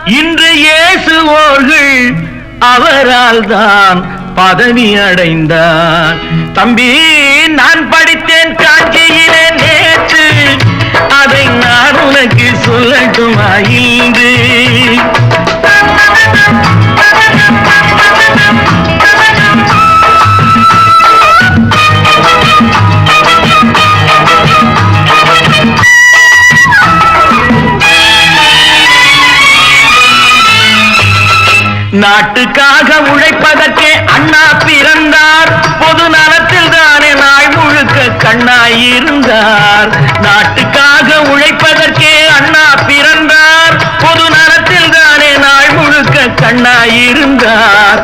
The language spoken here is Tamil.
இன்று இயேசுவோர்கள் அவரால் தான் பதவி அடைந்தார். தம்பி, நான் படித்தேன் காஞ்சியிலே நேற்று, அதை நான் உனக்கு சொல்லட்டுமா இன்று? நாட்டுக்காக உழைப்பதற்கே அண்ணா பிறந்தார். பொது நலத்தில் தானே நாள் முழுக்க கண்ணாயிருந்தார். நாட்டுக்காக உழைப்பதற்கே அண்ணா பிறந்தார். பொது நலத்தில் தானே நாள் முழுக்க கண்ணாயிருந்தார்.